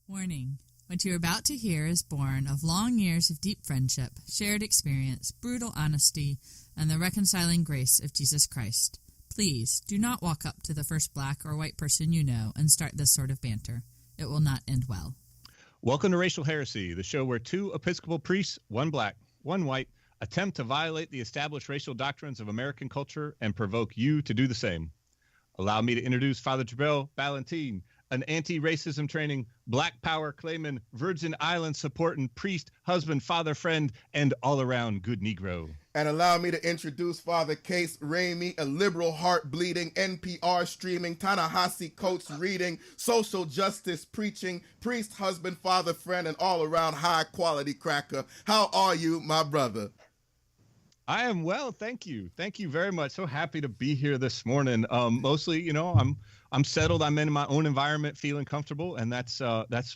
Warning. What you're about to hear is born of long years of deep friendship, shared experience, brutal honesty, and the reconciling grace of Jesus Christ. Please do not walk up to the first black or white person you know and start this sort of banter. It will not end well. Welcome to Racial Heresy, the show where two Episcopal priests, one black, one white, attempt to violate the established racial doctrines of American culture and provoke you to do the same. Allow me to introduce Father Terrell Ballantine, an anti-racism training, black power claiming, Virgin Island supporting priest, husband, father, friend, and all-around good Negro. And allow me to introduce Father Case Ramey, a liberal heart-bleeding, NPR streaming, Ta-Nehisi coach reading, social justice preaching, priest, husband, father, friend, and all-around high-quality cracker. How are you, my brother? I am well, thank you. Thank you very much. So happy to be here this morning. Mostly, you know, I'm settled. I'm in my own environment, feeling comfortable, and that's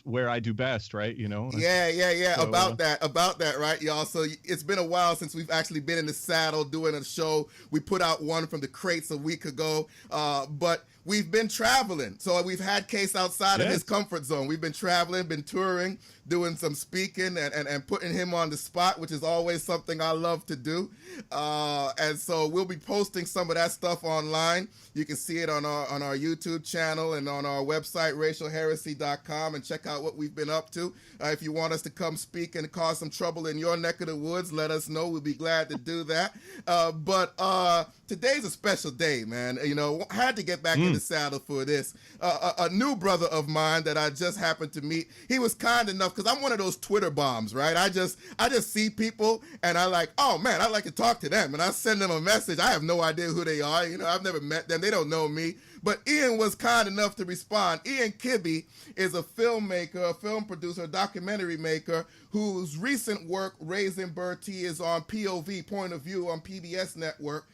where I do best, right? You know. Yeah. So, about that, right, y'all? So it's been a while since we've actually been in the saddle doing a show. We put out one from the crates a week ago, but we've been traveling. So we've had Case outside of his comfort zone. We've been traveling, been touring, doing some speaking, and putting him on the spot, which is always something I love to do. And so we'll be posting some of that stuff online. You can see it on our YouTube channel and on our website, racialheresy.com, and check out what we've been up to. If you want us to come speak and cause some trouble in your neck of the woods, let us know. We'll be glad to do that. But today's a special day, man. You know, I had to get back in the saddle for this. A new brother of mine that I just happened to meet, he was kind enough, because I'm one of those Twitter bombs, right? I just see people and I like, oh man, I'd like to talk to them. And I send them a message. I have no idea who they are. You know, I've never met them. They don't know me. But Ian was kind enough to respond. Ian Kibby is a filmmaker, a film producer, a documentary maker, whose recent work, Raising Bertie, is on POV, Point of View, on PBS Network.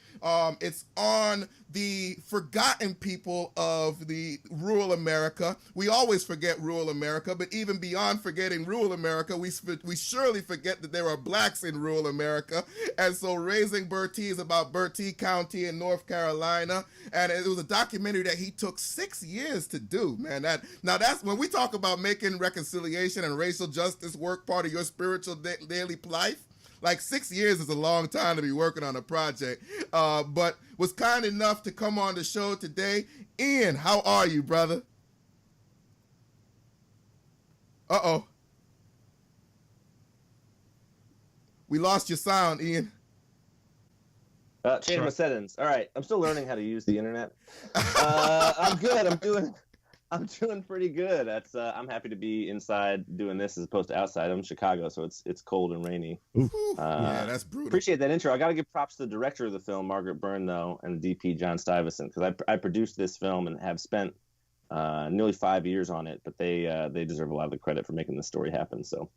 It's on the forgotten people of the rural America. We always forget rural America, but even beyond forgetting rural America, we surely forget that there are blacks in rural America. And so Raising Bertie is about Bertie County in North Carolina. And it was a documentary that he took 6 years to do, man. That's when we talk about making reconciliation and racial justice work part of your spiritual daily life. Like 6 years is a long time to be working on a project, but was kind enough to come on the show today. Ian, how are you, brother? Uh-oh. We lost your sound, Ian. Change my settings. All right, I'm still learning how to use the internet. I'm good. I'm doing pretty good. I'm happy to be inside doing this as opposed to outside. I'm in Chicago, so it's cold and rainy. Yeah, that's brutal. Appreciate that intro. I got to give props to the director of the film, Margaret Byrne, though, and the DP, John Stuyvesant, because I produced this film and have spent nearly 5 years on it. But they deserve a lot of the credit for making this story happen. So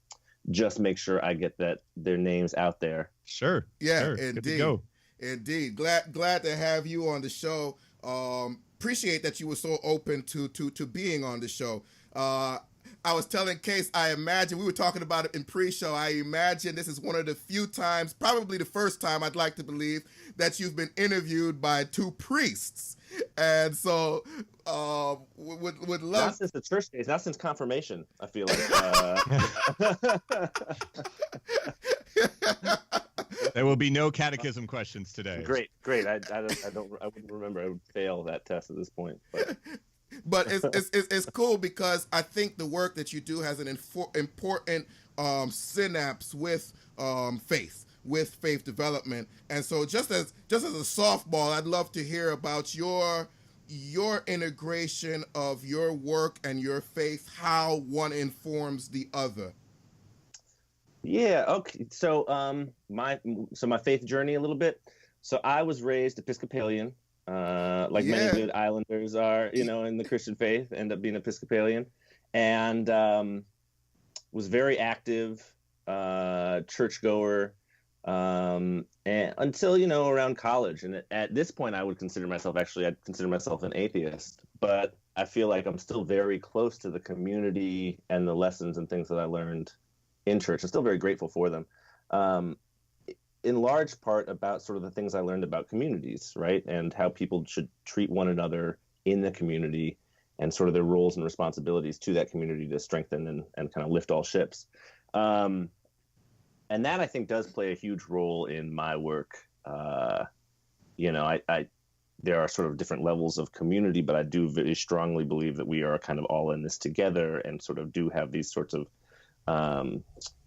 just make sure I get their names out there. Sure. Yeah, sure. Indeed. Good to go. Indeed. Glad to have you on the show. Appreciate that you were so open to being on the show. I was telling Case, I imagine, we were talking about it in pre-show, I imagine this is one of the few times, probably the first time I'd like to believe, that you've been interviewed by two priests. And so would love... Not since the church days, not since confirmation, I feel like. There will be no catechism questions today. Great. I wouldn't remember. I would fail that test at this point. But it's cool because I think the work that you do has an important synapse with faith development. And so just as a softball, I'd love to hear about your integration of your work and your faith, how one informs the other. Yeah. Okay. So my faith journey a little bit. So I was raised Episcopalian, like many good Islanders are, you know, in the Christian faith, end up being Episcopalian, and was very active, churchgoer, and until, you know, around college. And at this point, I'd consider myself an atheist, but I feel like I'm still very close to the community and the lessons and things that I learned in church. I'm still very grateful for them, in large part about sort of the things I learned about communities, right, and how people should treat one another in the community, sort of their roles and responsibilities to that community to strengthen and kind of lift all ships. And that, I think, does play a huge role in my work. There are sort of different levels of community, but I do very strongly believe that we are kind of all in this together and sort of do have these sorts of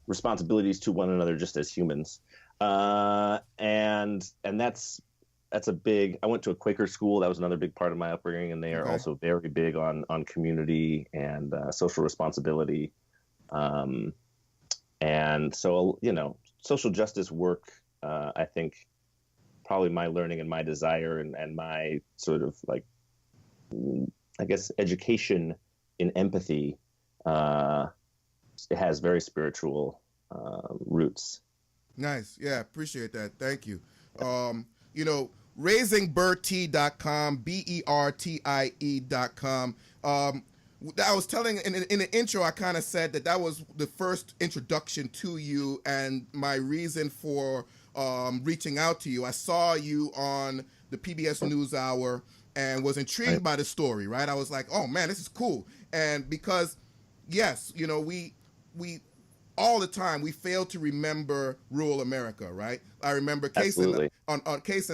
responsibilities to one another just as humans. And that's a big, I went to a Quaker school. That was another big part of my upbringing. And they are also very big on community and social responsibility. And so, social justice work, I think, probably my learning and my desire and my sort of like, I guess, education in empathy, it has very spiritual roots. Nice. Yeah, appreciate that. Thank you. RaisingBertie.com, BERTIE.com. I was telling in the intro, I kind of said that was the first introduction to you and my reason for reaching out to you. I saw you on the PBS NewsHour and was intrigued by the story, right? I was like, oh man, this is cool. And because, yes, we all the time we fail to remember rural America, right? I remember Case and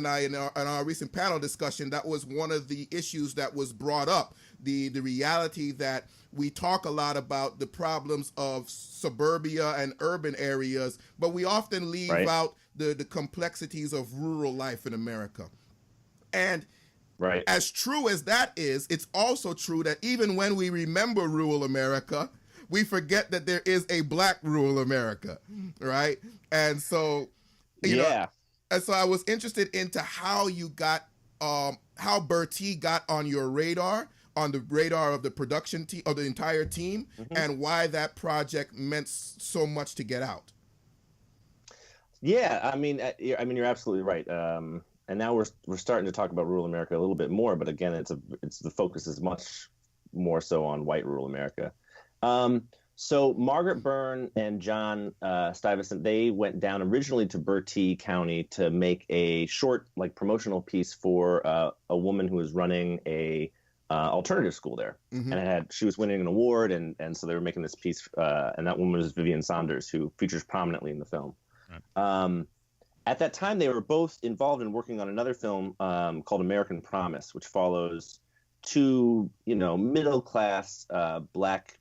I in our recent panel discussion, that was one of the issues that was brought up, the reality that we talk a lot about the problems of suburbia and urban areas, but we often leave out the complexities of rural life in America. And as true as that is, it's also true that even when we remember rural America, we forget that there is a Black rural America, right? And so, you know, and so I was interested into how you got, how Bertie got on your radar, on the radar of the production team, of the entire team, and why that project meant so much to get out. Yeah, I mean, you're absolutely right. And now we're starting to talk about rural America a little bit more, but again, it's the focus is much more so on white rural America. So Margaret Byrne and John Stuyvesant, they went down originally to Bertie County to make a short, like, promotional piece for a woman who was running a alternative school there, and she was winning an award, and so they were making this piece, and that woman was Vivian Saunders, who features prominently in the film. At that time, they were both involved in working on another film called American Promise, which follows two, middle-class Black.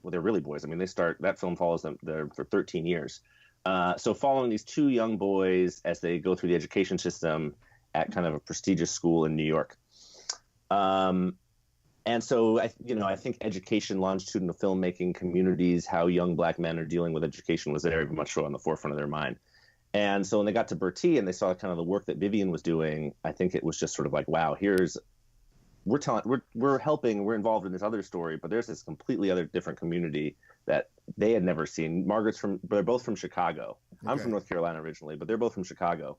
Well, they're really boys. I mean, that film follows them there for 13 years. So following these two young boys as they go through the education system at kind of a prestigious school in New York. And so, I think education, longitudinal filmmaking, communities, how young Black men are dealing with education was very much so on the forefront of their mind. And so when they got to Bertie and they saw kind of the work that Vivian was doing, I think it was just sort of like, wow, we're helping, we're involved in this other story, but there's this completely other different community that they had never seen. They're both from Chicago. Okay. I'm from North Carolina originally, but they're both from Chicago.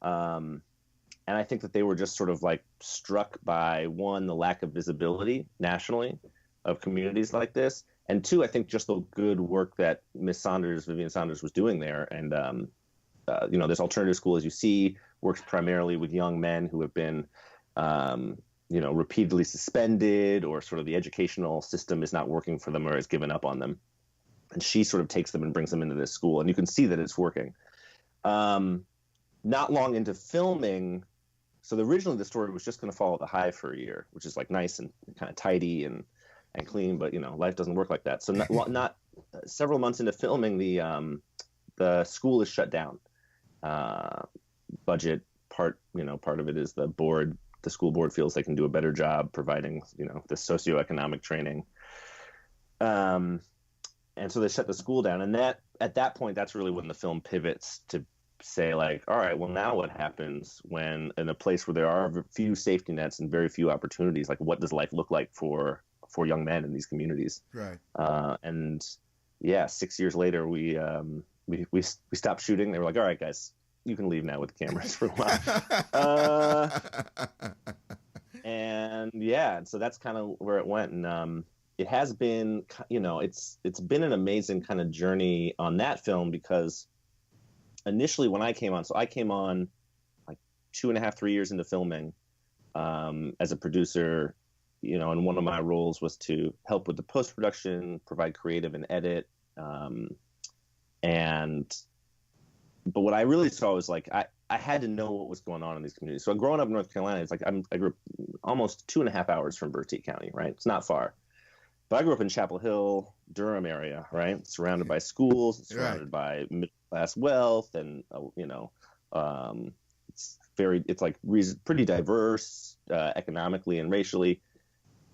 And I think that they were just sort of like struck by, one, the lack of visibility nationally of communities like this, and two, I think just the good work that Vivian Saunders was doing there. And this alternative school, as you see, works primarily with young men who have been repeatedly suspended, or sort of the educational system is not working for them or has given up on them. And she sort of takes them and brings them into this school, and you can see that it's working. Not long into filming, so originally the story was just going to follow the Hive for a year, which is like nice and kind of tidy and clean, but life doesn't work like that. So not several months into filming, the school is shut down. Budget part of it is the school board feels they can do a better job providing, the socioeconomic training. And so they shut the school down. And at that point, that's really when the film pivots to say, like, all right, well, now what happens when in a place where there are few safety nets and very few opportunities, like, what does life look like for young men in these communities? Right. And yeah, 6 years later, we stopped shooting. They were like, all right, guys, you can leave now with the cameras for a while. And so that's kind of where it went. And it has been, it's been an amazing kind of journey on that film, because initially when I came on like 2.5, 3 years into filming as a producer, and one of my roles was to help with the post-production, provide creative and edit. But what I really saw was like, I had to know what was going on in these communities. So growing up in North Carolina, it's like I grew up almost 2.5 hours from Bertie County, right? It's not far. But I grew up in Chapel Hill, Durham area, right? Surrounded by schools, surrounded by middle-class wealth, and it's like pretty diverse economically and racially.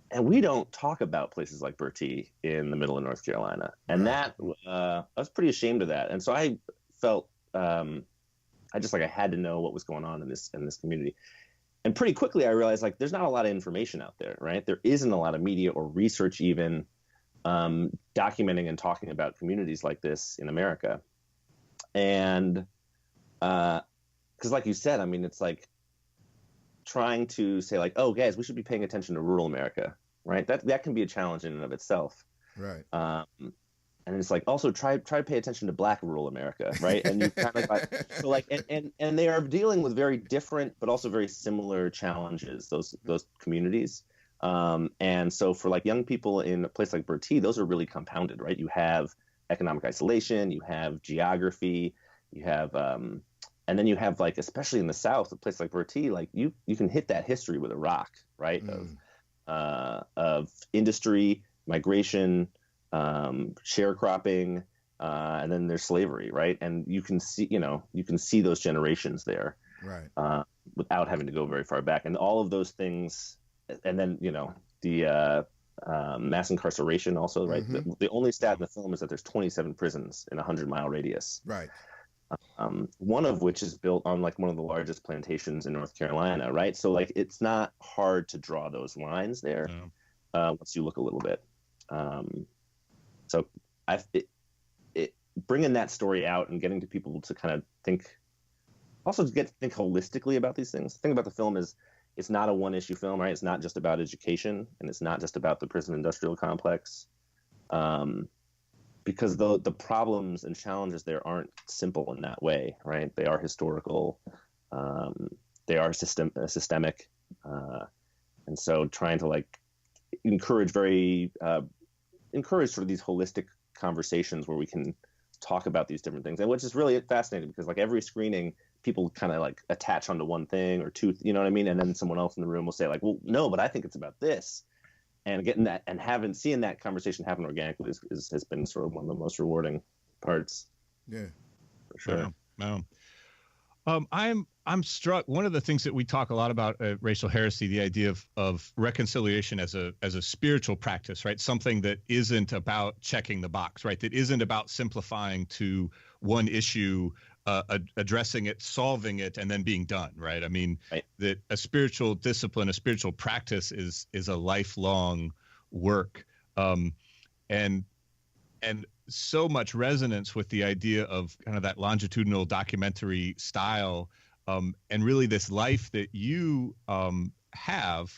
And we don't talk about places like Bertie in the middle of North Carolina. And that I was pretty ashamed of that. And so I felt I had to know what was going on in this community. And pretty quickly I realized like there's not a lot of information out there, right? There isn't a lot of media or research even documenting and talking about communities like this in America. And because like you said, I mean, it's like trying to say like, oh, guys, we should be paying attention to rural America, right? That can be a challenge in and of itself. Right. And it's like also try to pay attention to Black rural America, right? And you kind of like so like and they are dealing with very different but also very similar challenges, those communities. And so for like young people in a place like Bertie, those are really compounded, right? You have economic isolation, you have geography, you have and then you have like, especially in the South, a place like Bertie, like you can hit that history with a rock, right? Of industry, migration, sharecropping, and then there's slavery, right? And you can see those generations there, right? Without having to go very far back, and all of those things, and then the mass incarceration also, right? The only stat in the film is that there's 27 prisons in a 100-mile radius, right? One of which is built on like one of the largest plantations in North Carolina, right? So like it's not hard to draw those lines there once you look a little bit. So bringing that story out and getting to people to kind of think holistically about these things. The thing about the film is it's not a one-issue film, right? It's not just about education, and it's not just about the prison industrial complex, because the problems and challenges there aren't simple in that way, right? They are historical, they are systemic, and so trying to like encourage sort of these holistic conversations where we can talk about these different things, and which is really fascinating because like every screening people kind of like attach onto one thing or two, you know what I mean? And then someone else in the room will say like, well, no, but I think it's about this. And getting that and seeing that conversation happen organically has been sort of one of the most rewarding parts. Yeah, for sure. No. I'm struck. One of the things that we talk a lot about at Racial Heresy, the idea of reconciliation as a spiritual practice, right? Something that isn't about checking the box, right? That isn't about simplifying to one issue, addressing it, solving it, and then being done, right? I mean, that a spiritual discipline, a spiritual practice is a lifelong work, and so much resonance with the idea of kind of that longitudinal documentary style, and really this life that you have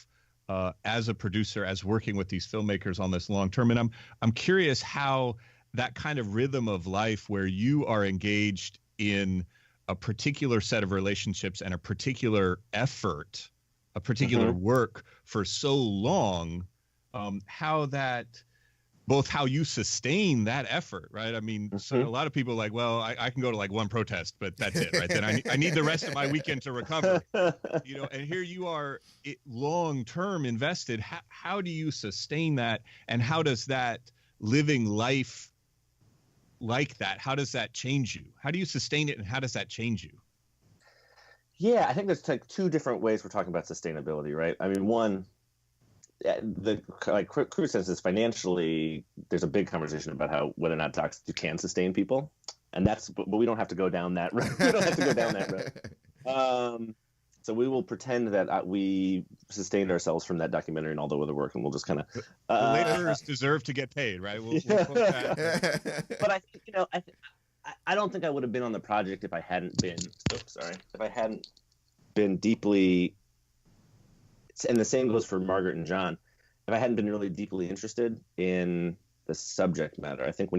as a producer, as working with these filmmakers on this long term. And I'm curious how that kind of rhythm of life where you are engaged in a particular set of relationships and a particular effort, a particular work for so long, how you sustain that effort, right? I mean, so a lot of people are like, well, I can go to like one protest, but that's it, right? Then I need the rest of my weekend to recover, and here you are long-term invested. How do you sustain that? And how does that living life like that, how does that change you? How do you sustain it, and how does that change you? Yeah, I think there's like two different ways we're talking about sustainability, right? I mean, one, the like crew sense is financially, there's a big conversation about whether or not docs can sustain people, and but we don't have to go down that road. We don't have to go down that road. So we will pretend that we sustained ourselves from that documentary and all the other work, and we'll just kind of the laborers deserve to get paid, right? We'll quote that. But I think I don't think I would have been on the project if I hadn't been deeply, and the same goes for Margaret and John, if I hadn't been really deeply interested in the subject matter. I think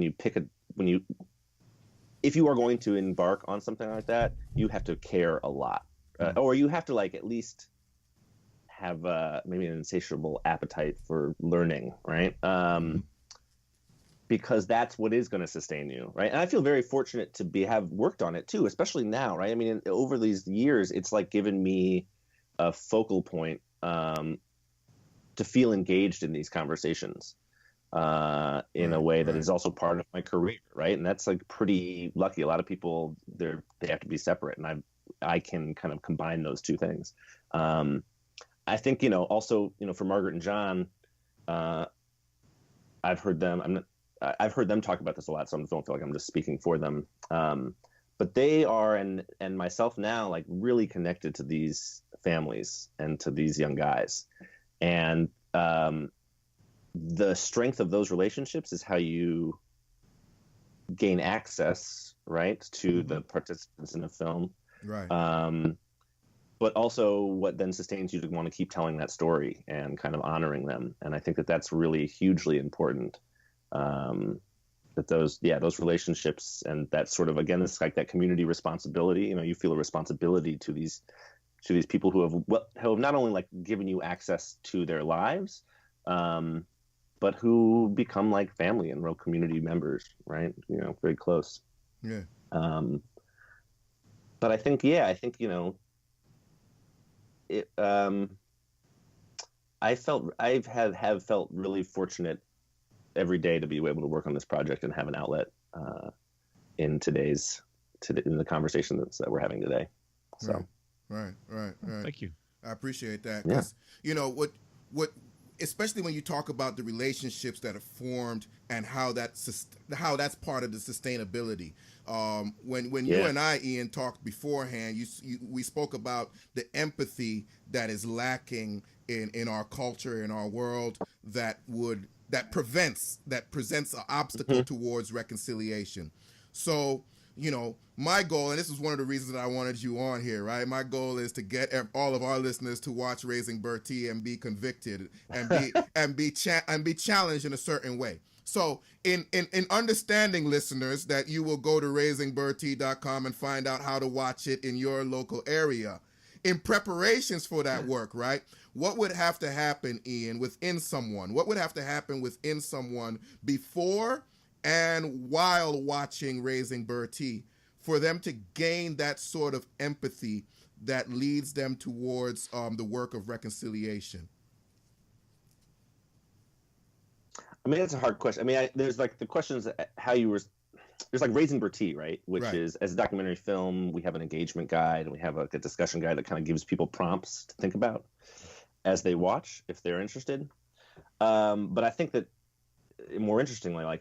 if you are going to embark on something like that, you have to care a lot. Or you have to like at least have maybe an insatiable appetite for learning, right? Because that's what is going to sustain you, right? And I feel very fortunate to have worked on it too, especially now, right? I mean, over these years, it's like given me a focal point to feel engaged in these conversations in a way that is also part of my career, right? And that's like pretty lucky. A lot of people, they have to be separate, and I can kind of combine those two things. I think, also, for Margaret and John, I've heard them talk about this a lot, so I don't feel like I'm just speaking for them. But they are, and myself now, like really connected to these families and to these young guys. And the strength of those relationships is how you gain access, right, to the participants in a film. Right. But also what then sustains you to want to keep telling that story and kind of honoring them. And I think that that's really hugely important. That those relationships and that sort of, again, it's like that community responsibility. You feel a responsibility to these people who have not only like given you access to their lives, but who become like family and real community members, right? Very close. Yeah. But I think have felt really fortunate every day to be able to work on this project and have an outlet in the conversation that we're having today. So. Right. Thank you. I appreciate that. Yeah. What especially when you talk about the relationships that are formed and how that's part of the sustainability. When you and I, Ian, talked beforehand, we spoke about the empathy that is lacking in our culture, in our world, that presents an obstacle towards reconciliation. So, my goal, and this is one of the reasons that I wanted you on here, right? My goal is to get all of our listeners to watch Raising Bertie and be convicted and be challenged in a certain way. So in understanding, listeners, that you will go to raisingbertie.com and find out how to watch it in your local area. In preparations for that work, right? What would have to happen, Ian, within someone? What would have to happen within someone before and while watching Raising Bertie for them to gain that sort of empathy that leads them towards the work of reconciliation? I mean, that's a hard question. I mean, there's like the questions how you were. There's like Raising Bertie, right? Which is, as a documentary film, we have an engagement guide and we have a discussion guide that kind of gives people prompts to think about as they watch, if they're interested. But I think that more interestingly, like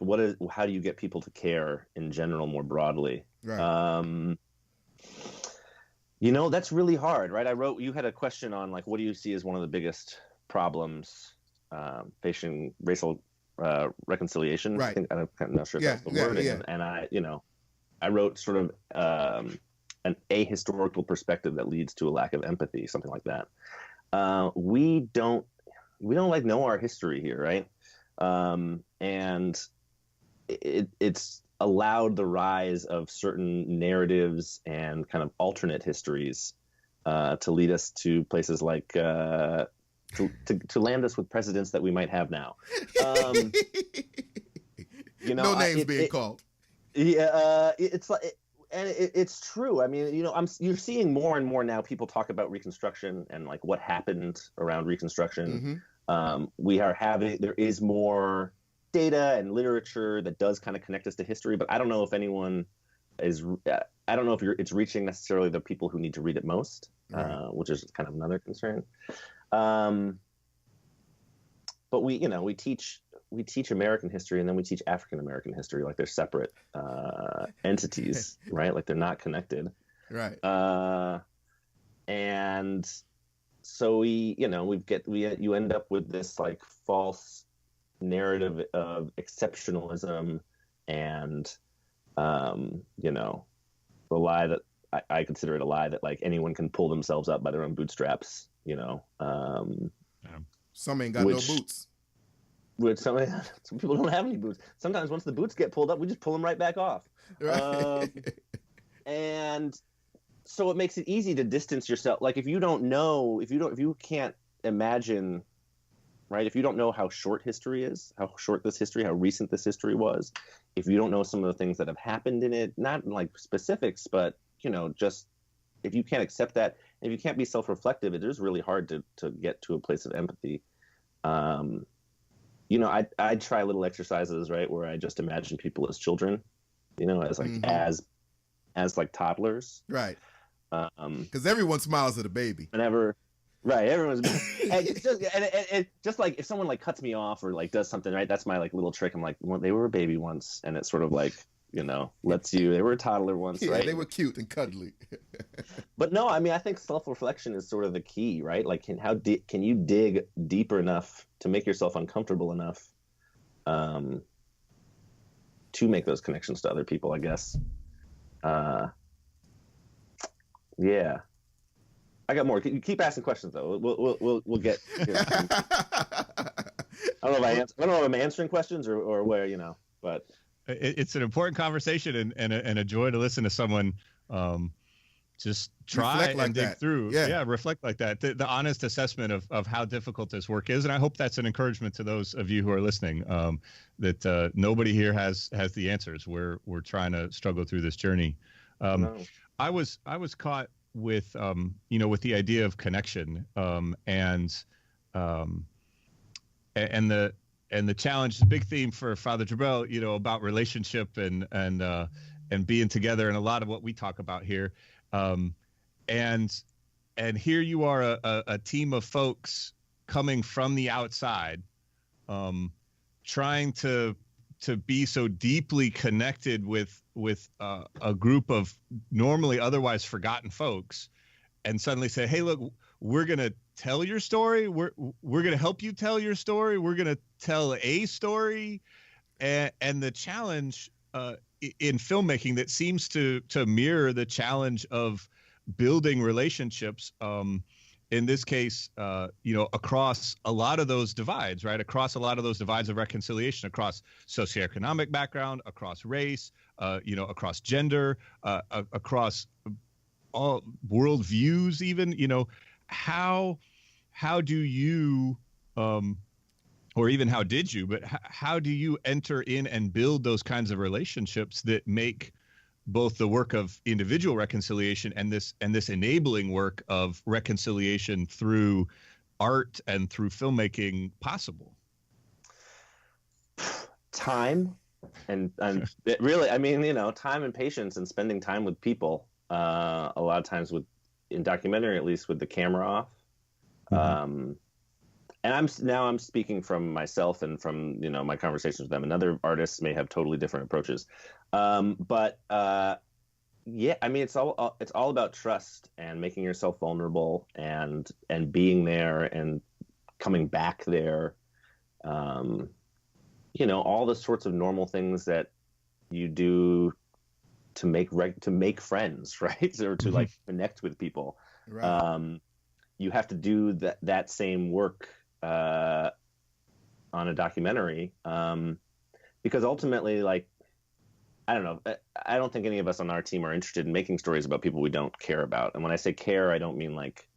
how do you get people to care in general, more broadly? Right. That's really hard, right? You had a question on like, what do you see as one of the biggest problems facing racial reconciliation? Right. I'm not sure if that's the wording. Yeah. And I wrote sort of an ahistorical perspective that leads to a lack of empathy, something like that. We don't like know our history here, right? And it's allowed the rise of certain narratives and kind of alternate histories to lead us to places like to land us with presidents that we might have now. No names being called. Yeah, it's like, and it's true. I mean, you're seeing more and more now. People talk about Reconstruction and like what happened around Reconstruction. Mm-hmm. There is more data and literature that does kind of connect us to history, but I don't know if anyone is. I don't know if it's reaching necessarily the people who need to read it most, which is kind of another concern. But we teach American history and then we teach African American history like they're separate entities, right? Like they're not connected, right? And so you end up with this like false narrative of exceptionalism and the lie that I consider it a lie that like anyone can pull themselves up by their own bootstraps. Some ain't got no boots. Some people don't have any boots. Sometimes once the boots get pulled up, we just pull them right back off. Right. And so it makes it easy to distance yourself. Like if you can't imagine, right? If you don't know how short history is, how recent this history was, if you don't know some of the things that have happened in it, not in like specifics, but, you know, just if you can't accept that, if you can't be self-reflective, it is really hard to get to a place of empathy. You know, I try little exercises, right, where I just imagine people as children, you know, as like, as like toddlers. Right. Because everyone smiles at a baby. Whenever, right, everyone's and it's just like if someone like cuts me off or like does something, right, that's my like little trick. I'm like, well, they were a baby once, and it's sort of like, you know, they were a toddler once, yeah, right? They were cute and cuddly. But no, I mean, I think self-reflection is sort of the key, right? Like, can you dig deeper enough to make yourself uncomfortable enough to make those connections to other people, I guess. Yeah. I got more. You keep asking questions though. We'll get. You know, I don't know if I'm answering questions or where, you know, but it's an important conversation and a joy to listen to someone just try and dig through. Yeah, reflect like that. The honest assessment of how difficult this work is, and I hope that's an encouragement to those of you who are listening. That nobody here has the answers. We're trying to struggle through this journey. No. I was caught with you know, with the idea of connection and the challenge, the big theme for Father Jabel, you know, about relationship and being together, and a lot of what we talk about here. And here you are, a team of folks coming from the outside, trying to be so deeply connected with a group of normally otherwise forgotten folks, and suddenly say, hey, look, we're going to tell your story. We're going to help you tell your story. We're going to tell a story. And the challenge in filmmaking that seems to mirror the challenge of building relationships, in this case, you know, across a lot of those divides, right? Across a lot of those divides of reconciliation, across socioeconomic background, across race, you know, across gender, across all world views, even, you know, how do you, or even how did you, but how do you enter in and build those kinds of relationships that make both the work of individual reconciliation and this enabling work of reconciliation through art and through filmmaking possible? Time and it really, I mean, you know, time and patience and spending time with people. A lot of times in documentary, at least, with the camera off. And I'm speaking from myself and from, you know, my conversations with them, and other artists may have totally different approaches. But yeah, I mean, it's all about trust and making yourself vulnerable and being there and coming back there. You know, all the sorts of normal things that you do to make friends, right? Or to like connect with people. Right. You have to do that same work on a documentary, because ultimately, like, I don't know, I don't think any of us on our team are interested in making stories about people we don't care about. And when I say care, I don't mean like,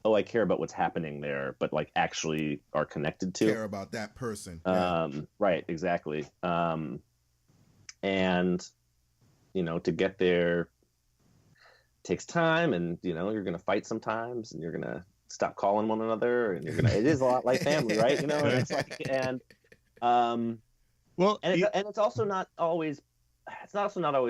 oh, I care about what's happening there, but like actually are connected to. Care about that person. Right, exactly. And, you know, to get there takes time, and, you know, you're going to fight sometimes, and you're going to stop calling one another, and it is a lot like family, right? You know, and it's like, and it's also not always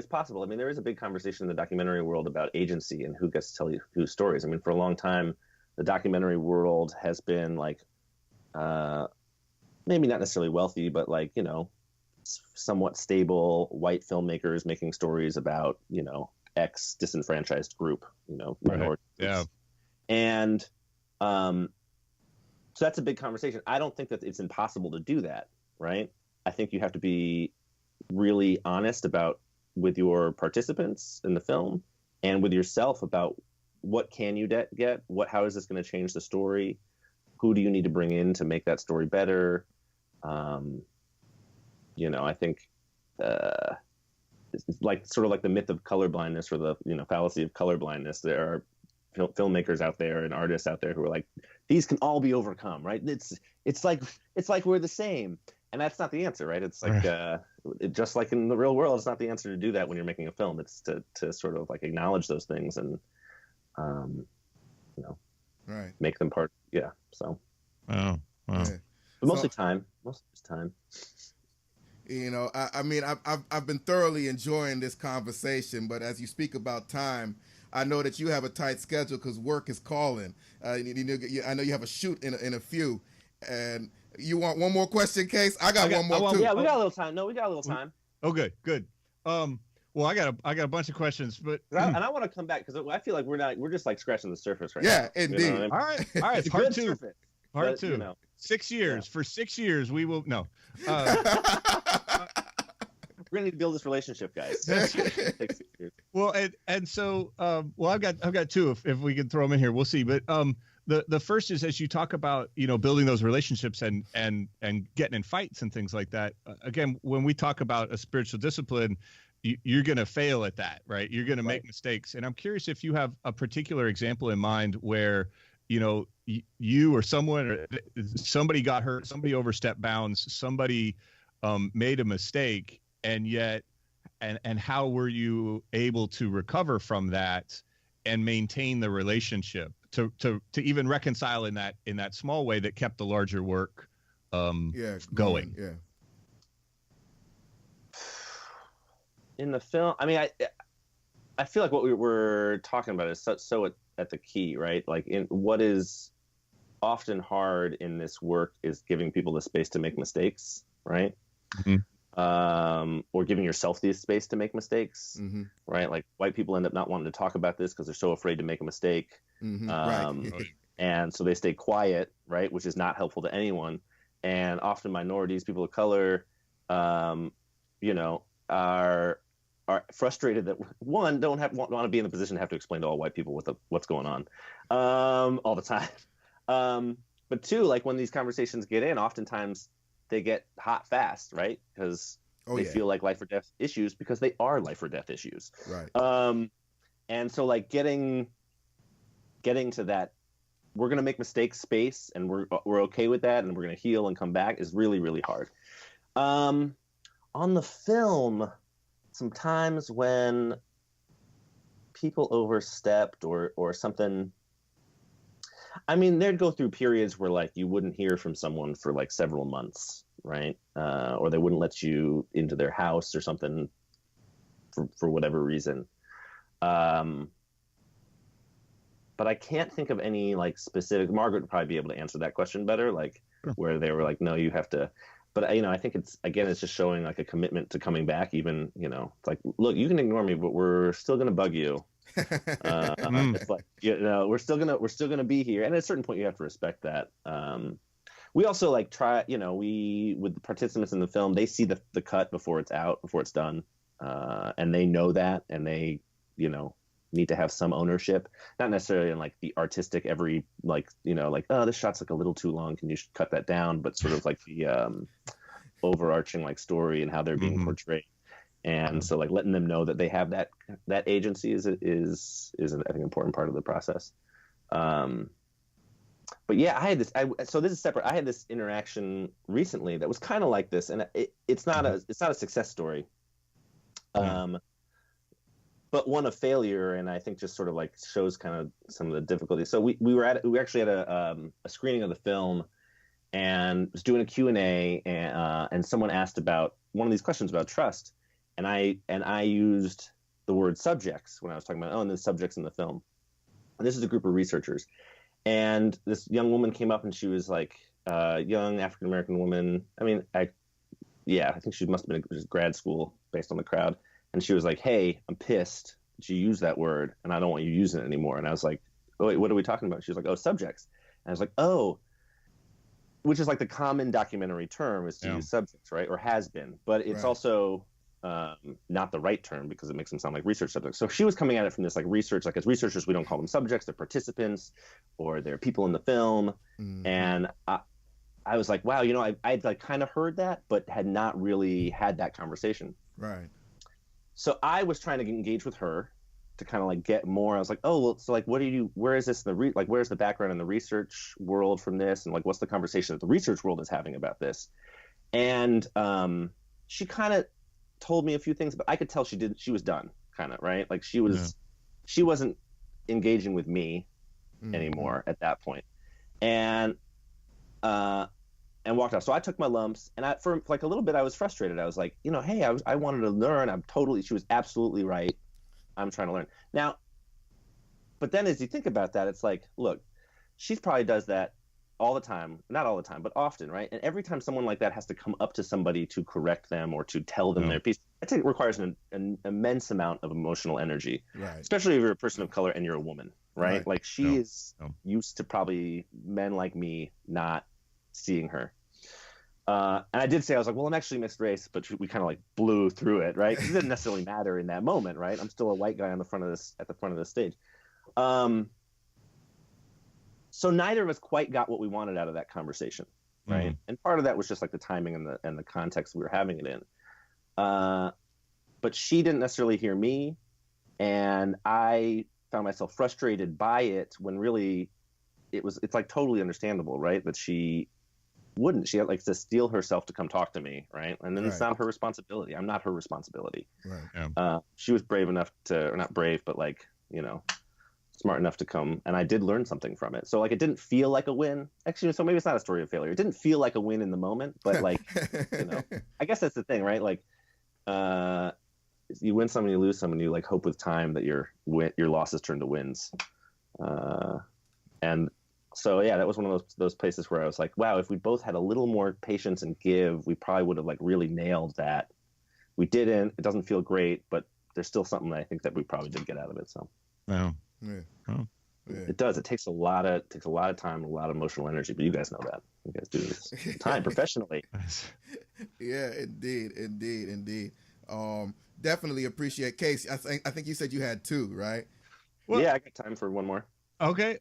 possible. I mean, there is a big conversation in the documentary world about agency and who gets to tell you whose stories. I mean, for a long time, the documentary world has been like, maybe not necessarily wealthy, but like, you know, somewhat stable white filmmakers making stories about, you know, X disenfranchised group, you know, minority groups. Yeah. And so that's a big conversation. I don't think that it's impossible to do that, right? I think you have to be really honest with your participants in the film and with yourself about what can you get, how is this going to change the story? Who do you need to bring in to make that story better? You know, I think it's like sort of like the myth of colorblindness, or the, you know, fallacy of colorblindness. There are filmmakers out there and artists out there who are like, these can all be overcome, right? It's like we're the same, and that's not the answer, right? It's like just like in the real world, it's not the answer to do that when you're making a film. It's to sort of like acknowledge those things and right, make them part. Yeah. So. Oh, wow. Yeah. But mostly time. Most of it's time. You know, I mean, I've been thoroughly enjoying this conversation, but as you speak about time, I know that you have a tight schedule because work is calling. I know you have a shoot in a few, and you want one more question, Case? I got one more too. Yeah, we got a little time. No, we got a little time. Oh, good. Well, I got a bunch of questions, but and I want to come back because I feel like we're just like scratching the surface right now. Yeah, indeed. You know what I mean? All right. It's Part good two. surface, Part but, 2. you know. 6 years. Yeah. For 6 years, we will no. We're gonna need to build this relationship, guys. Well, and so I've got 2 if we can throw them in here. We'll see. But the first is, as you talk about, you know, building those relationships and getting in fights and things like that. Again, when we talk about a spiritual discipline, you're going to fail at that, right? You're going to make mistakes. And I'm curious if you have a particular example in mind where, you know, you or somebody got hurt, somebody overstepped bounds, somebody made a mistake, and yet, and how were you able to recover from that and maintain the relationship to even reconcile in that small way that kept the larger work going? Yeah. In the film, I mean, I feel like what we were talking about is so at the key, right? Like, in what is often hard in this work is giving people the space to make mistakes, right? Mm-hmm. Or giving yourself the space to make mistakes, right? Like, white people end up not wanting to talk about this because they're so afraid to make a mistake, right. And so they stay quiet, right? Which is not helpful to anyone. And often minorities, people of color, you know, are frustrated that, one, don't want to be in the position to have to explain to all white people what's going on all the time. But 2, like, when these conversations get in, oftentimes they get hot fast, right? Because they feel like life or death issues because they are life or death issues. Right. And so, like, getting to that, we're going to make mistakes space, and we're okay with that, and we're going to heal and come back is really, really hard. On the film, sometimes when people overstepped or something, I mean, they'd go through periods where, like, you wouldn't hear from someone for like several months, right? Or they wouldn't let you into their house or something for whatever reason. But I can't think of any like specific. Margaret would probably be able to answer that question better, like where they were like, no, you have to. But, you know, I think it's just showing like a commitment to coming back. Even, you know, it's like, look, you can ignore me, but we're still going to bug you. It's like, you know, we're still gonna be here. And at a certain point, you have to respect that. We also like try, you know, with the participants in the film, they see the cut before it's out, before it's done. And they know that, and they, you know, need to have some ownership, not necessarily in like the artistic every, like, you know, like, oh, this shot's like a little too long, can you cut that down, but sort of like the overarching like story and how they're being portrayed. And so like letting them know that they have that agency is I think an important part of the process. But yeah, I had this, so this is separate. I had this interaction recently that was kind of like this, and it's not a success story. But one of failure, and I think just sort of like shows kind of some of the difficulties. So we actually had a screening of the film, and was doing a Q&A, and someone asked about one of these questions about trust, and I used the word subjects when I was talking about, and there's subjects in the film. And this is a group of researchers, and this young woman came up, and she was like a young African American woman. I mean, I think she must have been in grad school based on the crowd. And she was like, hey, I'm pissed that you used that word, and I don't want you using it anymore. And I was like, oh, wait, what are we talking about? She was like, oh, subjects. And I was like, oh, which is like the common documentary term is to use subjects, right? Or has been. But it's also not the right term because it makes them sound like research subjects. So she was coming at it from this like research, like as researchers, we don't call them subjects, they're participants, or they're people in the film. And I was like, wow, you know, I'd like kind of heard that, but had not really had that conversation. Right. So I was trying to engage with her, to kind of like get more. I was like, oh, well, so like, what do you, where is this, where's the background in the research world from this? And like, what's the conversation that the research world is having about this? And she kind of told me a few things, but I could tell she was done, kind of, right? Like she wasn't engaging with me anymore at that point. And walked off. So I took my lumps, and for like a little bit, I was frustrated. I was like, hey, I wanted to learn. She was absolutely right. I'm trying to learn now. But then as you think about that, it's like, look, she probably does that all the time, not all the time, but often, right? And every time someone like that has to come up to somebody to correct them or to tell them their piece, I think it requires an immense amount of emotional energy, right? Especially if you're a person of color and you're a woman, right? Like she is used to probably men like me not seeing her. And I did say, I was like, well, I'm actually mixed race, but we kind of like blew through it, right? It didn't necessarily matter in that moment, right? I'm still a white guy at the front of the stage. So neither of us quite got what we wanted out of that conversation, right? Mm-hmm. And part of that was just like the timing and the context we were having it in. But she didn't necessarily hear me, and I found myself frustrated by it when really it's like totally understandable, right? That she had like to steel herself to come talk to me, right? And then it's not her responsibility. I'm not her responsibility. Right. Yeah. She was brave enough or not brave, but like, smart enough to come, and I did learn something from it. So like it didn't feel like a win. Actually, so maybe it's not a story of failure. It didn't feel like a win in the moment, but like, I guess that's the thing, right? Like, you win some and you lose some, and you like hope with time that your losses turn to wins. And so yeah, that was one of those places where I was like, wow, if we both had a little more patience and give, we probably would have like really nailed that. We didn't. It doesn't feel great, but there's still something that I think that we probably did get out of it. So. Wow. Yeah. Oh. Yeah. It does. It takes a lot of time, a lot of emotional energy. But you guys know that. You guys do this time professionally. Yeah, indeed. Definitely appreciate Case. I think you said you had two, right? Well, yeah, I got time for one more. Okay.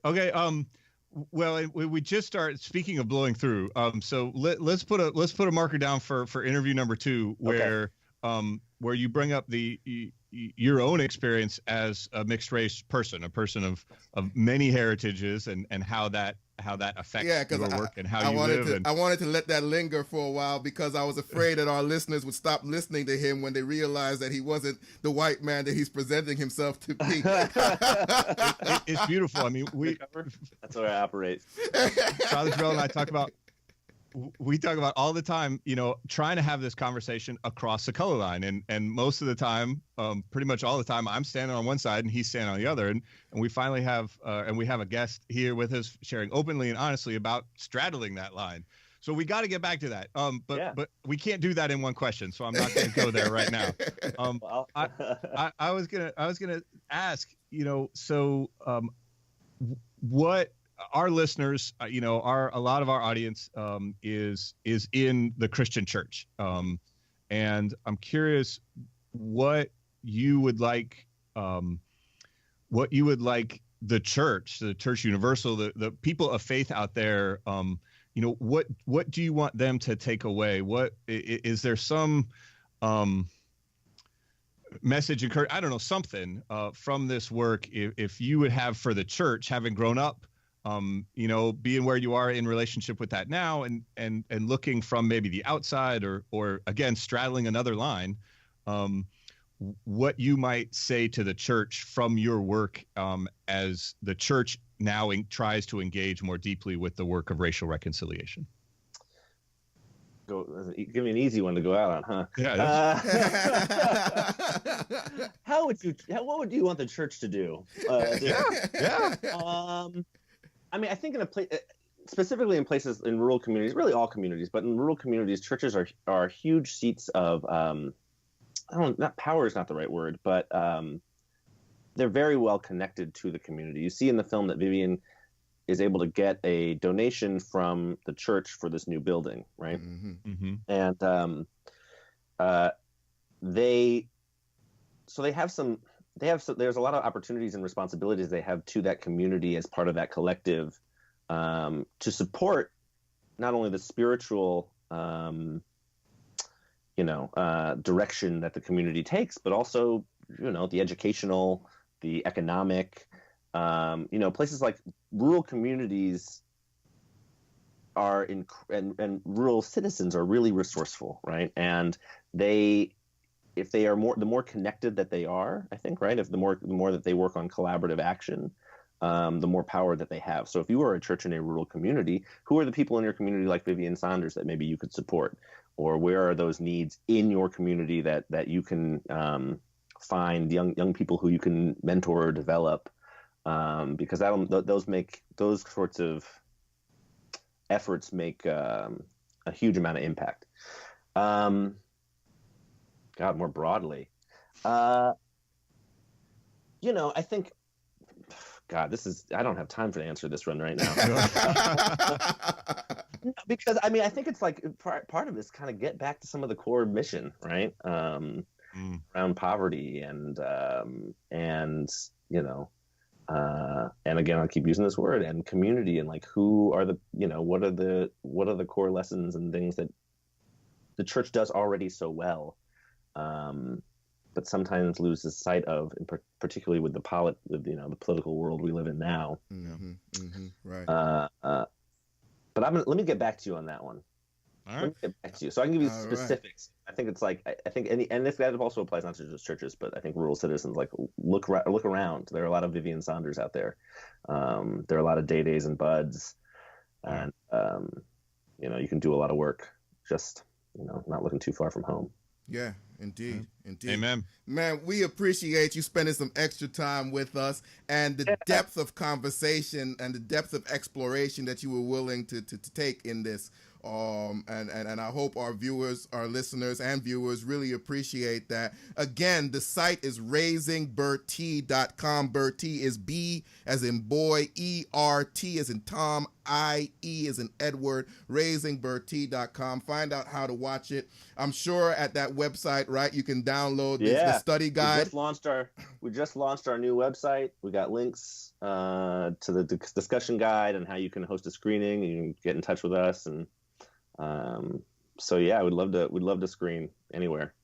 Well, we just started. Speaking of blowing through, so let's put a marker down for interview number 2, where you bring up your own experience as a mixed race person, a person of many heritages, and how that affects your work and how you live. I wanted to let that linger for a while because I was afraid that our listeners would stop listening to him when they realized that he wasn't the white man that he's presenting himself to be. It's beautiful. I mean, that's where I operate. Charlie Terrell and I talk about all the time, trying to have this conversation across the color line. And most of the time, pretty much all the time, I'm standing on one side and he's standing on the other. And we finally have a guest here with us sharing openly and honestly about straddling that line. So we got to get back to that. But we can't do that in one question. So I'm not going to go there right now. I was gonna ask, what our listeners, a lot of our audience is in the Christian church, and I'm curious what you would like the church universal, the people of faith out there. What do you want them to take away? What is there some message, I don't know, something from this work if you would have for the church, having grown up, being where you are in relationship with that now, and looking from maybe the outside or again straddling another line, what you might say to the church from your work as the church now tries to engage more deeply with the work of racial reconciliation. Give me an easy one to go out on, huh? Yeah. What would you want the church to do? Yeah. I mean, I think specifically in places in rural communities, really all communities, but in rural communities, churches are huge seats of, not power is not the right word, but they're very well connected to the community. You see in the film that Vivian is able to get a donation from the church for this new building, right? Mm-hmm. And there's a lot of opportunities and responsibilities they have to that community as part of that collective, to support not only the spiritual direction that the community takes, but also the educational the economic, places like rural communities are and rural citizens are really resourceful, right? And if they are the more connected that they are, I think, right? If the more that they work on collaborative action, the more power that they have. So if you are a church in a rural community, who are the people in your community like Vivian Saunders that maybe you could support? Or where are those needs in your community that you can find young people who you can mentor or develop? Because those sorts of efforts make a huge amount of impact. God, more broadly, I think, God, I don't have time to answer this one right now. Because I think it's like part of this kind of get back to some of the core mission, right? Around poverty and again, I'll keep using this word, and community, and like who are what are the core lessons and things that the church does already so well, but sometimes loses sight of, particularly with the political world we live in now. Right. But let me get back to you on that one. All right. Let me get back to you, so I can give you All specifics. Right. I think it's like and this that also applies not to just churches, but I think rural citizens, like look around. There are a lot of Vivian Saunders out there. There are a lot of Day-Days and Buds, and you can do a lot of work just not looking too far from home. Yeah, indeed. Amen. Man, we appreciate you spending some extra time with us, and the depth of conversation and the depth of exploration that you were willing to take in this. And I hope our listeners and viewers really appreciate that. Again, the site is raisingbertie.com. Bertie is B as in boy, E-R-T as in Tom, I-E as in Edward, raisingbertie.com. Find out how to watch it. I'm sure at that website, right, you can download the study guide. We just launched our new website. We got links to the discussion guide and how you can host a screening. You can get in touch with us, and so yeah, we'd love to screen anywhere,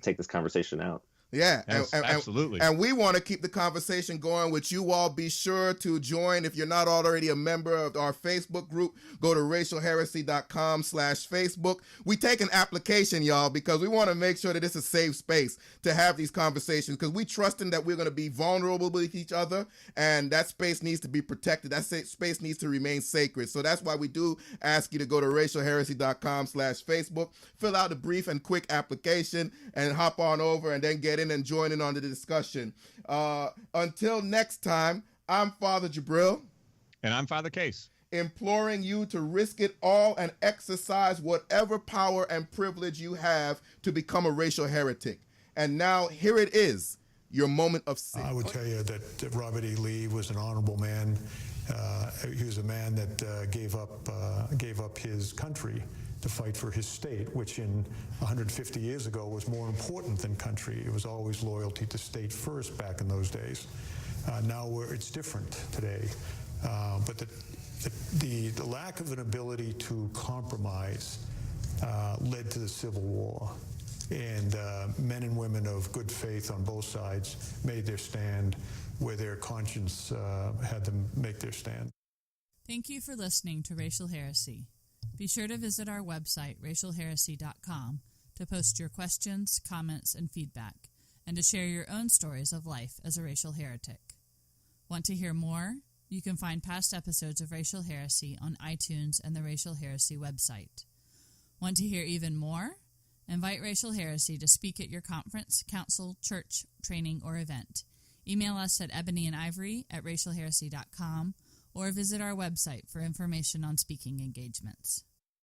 take this conversation out. Yeah, yes, absolutely. And we want to keep the conversation going with you all. Be sure to join. If you're not already a member of our Facebook group, go to racialheresy.com/Facebook. We take an application, y'all, because we want to make sure that it's a safe space to have these conversations, because we trust in that we're going to be vulnerable with each other, and that space needs to be protected. That space needs to remain sacred. So that's why we do ask you to go to racialheresy.com/Facebook, fill out a brief and quick application, and hop on over and then get in and join in on the discussion. Until next time, I'm Father Jabril. And I'm Father Case. Imploring you to risk it all and exercise whatever power and privilege you have to become a racial heretic. And now, here it is, your moment of sin. I would tell you that Robert E. Lee was an honorable man. He was a man that gave up his country to fight for his state, which in 150 years ago was more important than country. It was always loyalty to state first back in those days. Now it's different today. But the lack of an ability to compromise led to the Civil War. And men and women of good faith on both sides made their stand where their conscience had them make their stand. Thank you for listening to Racial Heresy. Be sure to visit our website, racialheresy.com, to post your questions, comments, and feedback, and to share your own stories of life as a racial heretic. Want to hear more? You can find past episodes of Racial Heresy on iTunes and the Racial Heresy website. Want to hear even more? Invite Racial Heresy to speak at your conference, council, church, training, or event. Email us at ebonyandivory@racialheresy.com or visit our website for information on speaking engagements.